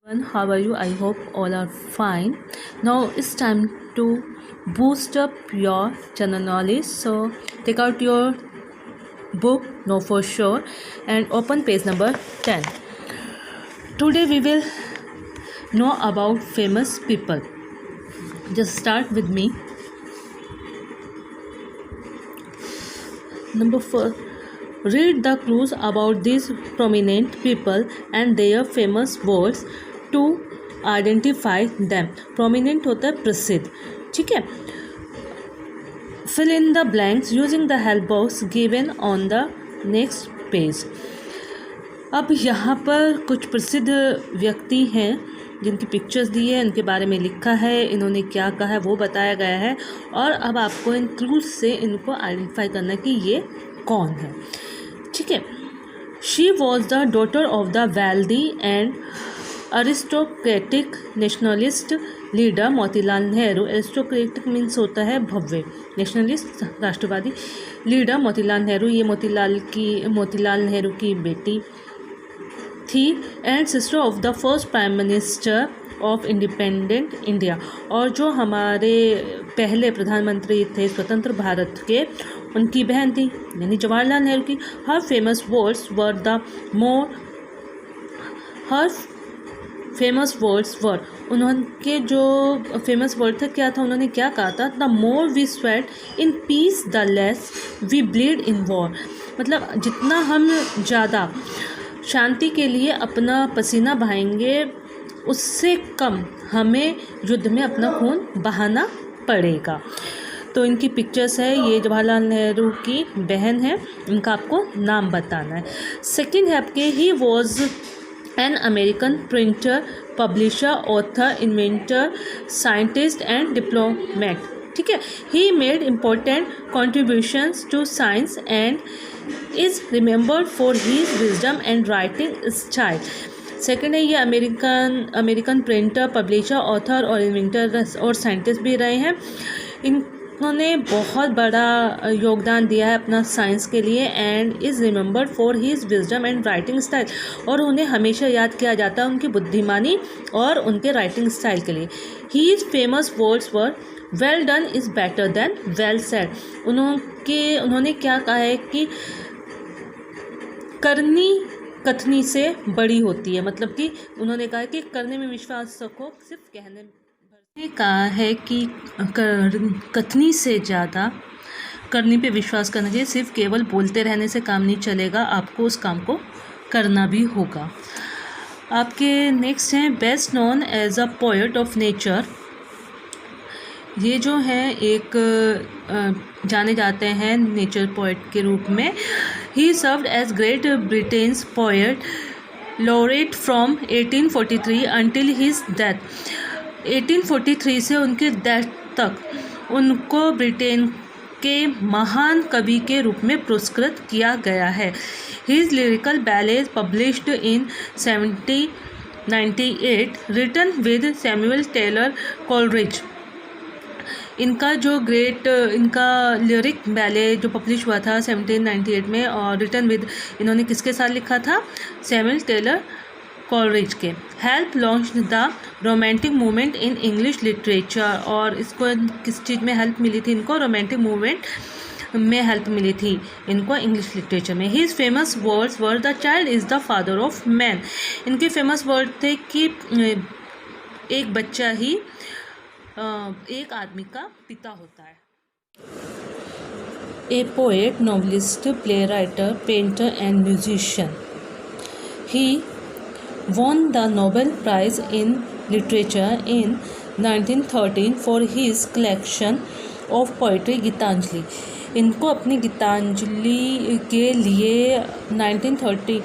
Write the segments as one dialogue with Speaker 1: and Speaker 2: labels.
Speaker 1: How are you? I hope all are fine. Now it's time to boost up your general knowledge. So take out your book, Know for Sure, and open page number 10. Today we will know about famous people. Just start with me. Number 4. Read the clues about these prominent people and their famous words to identify them. Prominent होता है प्रसिद्ध, ठीक है. Fill in the blanks using the help box given on the next page. अब यहाँ पर कुछ प्रसिद्ध व्यक्ति हैं जिनकी पिक्चर्स दी है, इनके बारे में लिखा है, इन्होंने क्या कहा है वो बताया गया है, और अब आपको इन क्लूज से इनको आइडेंटिफाई करना है कि ये कौन है, ठीक है. She was the daughter of the wealthy and aristocratic nationalist leader Motilal Nehru. Aristocratic means होता है भव्य, नेशनलिस्ट राष्ट्रवादी, लीडर मोतीलाल नेहरू. ये मोतीलाल नेहरू की बेटी थी. And sister of the first prime minister of independent India. और जो हमारे पहले प्रधानमंत्री थे स्वतंत्र भारत के, उनकी बहन थी, यानी जवाहरलाल नेहरू की. हर फेमस वर्ड्स वर उन्होंने जो फेमस वर्ड था क्या था, उन्होंने क्या कहा था, the more we sweat in peace the less we bleed in war. मतलब जितना हम ज़्यादा शांति के लिए अपना पसीना बहाएंगे, उससे कम हमें युद्ध में अपना खून बहाना पड़ेगा. तो इनकी पिक्चर्स है, ये जवाहरलाल नेहरू की बहन है, इनका आपको नाम बताना है. सेकंड है आपके, he was an American printer, publisher, author, inventor, scientist and diplomat, ठीक है. He made important contributions to science and is remembered for his wisdom and writing style. Second है, ये अमेरिकन प्रिंटर, पब्लिशर, ऑथर और inventor और scientist भी रहे हैं. इन्होंने बहुत बड़ा योगदान दिया है अपना साइंस के लिए. And is remembered for his wisdom and writing style, और उन्हें हमेशा याद किया जाता है उनकी बुद्धिमानी और उनके राइटिंग स्टाइल के लिए. His famous words were well done is better than well said. उन्होंने क्या कहा है कि करनी कथनी से बड़ी होती है. मतलब कि उन्होंने कहा है कि करने में विश्वास रखो, सिर्फ कहने में. कहा है कि कथनी से ज़्यादा करनी पे विश्वास करना चाहिए. सिर्फ केवल बोलते रहने से काम नहीं चलेगा, आपको उस काम को करना भी होगा. आपके नेक्स्ट हैं, best known as a poet of nature. ये जो है एक जाने जाते हैं नेचर पोएट के रूप में. He served as Great Britain's poet laureate from 1843 until his death. 1843 से उनके डेथ तक उनको ब्रिटेन के महान कवि के रूप में पुरस्कृत किया गया है. His lyrical ballads published in 1798 written with Samuel Taylor Coleridge. इनका लिरिक बैले जो पब्लिश हुआ था 1798 में, और रिटन विद, इन्होंने किसके साथ लिखा था, सैमुअल टेलर कोलरिज के. Help launch the romantic movement in English literature. और इसको किस चीज़ में हेल्प मिली थी इनको, रोमांटिक मूवमेंट में हेल्प मिली थी इनको इंग्लिश लिटरेचर में. His famous words were the child is the father of man. इनके फेमस वर्ड थे कि एक बच्चा ही एक आदमी का पिता होता है. ए poet, novelist, play writer, painter and musician. He won the Nobel Prize in Literature in 1913 for his collection of poetry Gitanjali. इनको अपनी गीतांजलि के लिए 1930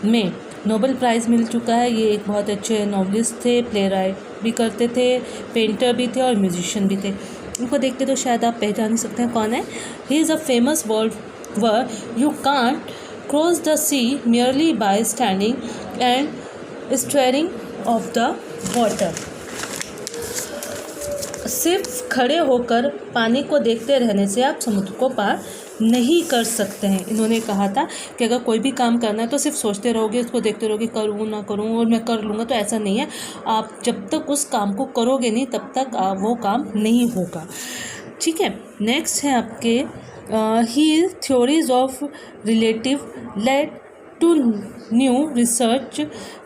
Speaker 1: में नोबेल प्राइज़ मिल चुका है. ये एक बहुत अच्छे नॉवलिस्ट थे, प्ले राइट भी करते थे, पेंटर भी थे और म्यूजिशियन भी थे. इनको देख के तो शायद आप पहचान सकते हैं कौन है. He is a famous word you can't cross the sea merely by standing and staring of the water. सिर्फ खड़े होकर पानी को देखते रहने से आप समुद्र को पार नहीं कर सकते हैं। इन्होंने कहा था कि अगर कोई भी काम करना है तो सिर्फ सोचते रहोगे, उसको देखते रहोगे, करूँ ना करूँ और मैं कर लूँगा, तो ऐसा नहीं है। आप जब तक उस काम को करोगे नहीं तब तक वो काम नहीं होगा। ठीक है, नेक्स्ट है आपके ही theories of relative led to new research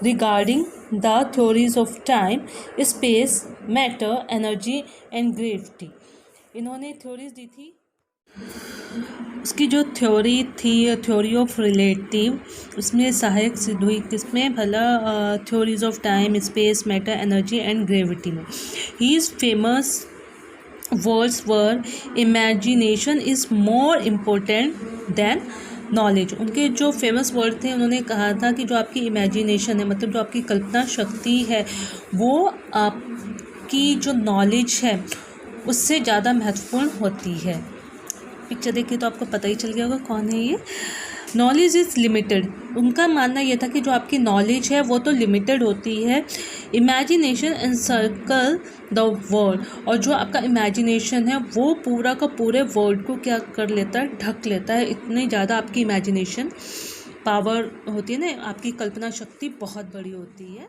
Speaker 1: regarding the theories of time, space, matter, energy and gravity। इन्होंने थ्योरीज दी थी। उसकी जो थ्योरी थी, थ्योरी ऑफ रिलेटिव, उसमें सहायक सिद्ध हुई किसमें भला? Theories of time, space, matter, energy and gravity में। He is famous words were imagination is more important than knowledge. उनके जो फेमस वर्ड थे, उन्होंने कहा था कि जो आपकी इमेजिनेशन है, मतलब जो आपकी कल्पना शक्ति है, वो आपकी जो नॉलेज है उससे ज़्यादा महत्वपूर्ण होती है। पिक्चर देखिए तो आपको पता ही चल गया होगा कौन है ये। Knowledge is limited. उनका मानना ये था कि जो आपकी नॉलेज है वो तो लिमिटेड होती है। इमेजिनेशन एनसर्कल द वर्ल्ड, और जो आपका इमेजिनेशन है वो पूरा का पूरे वर्ल्ड को क्या कर लेता है? ढक लेता है। इतनी ज़्यादा आपकी इमेजिनेशन पावर होती है ना, आपकी कल्पना शक्ति बहुत बड़ी होती है।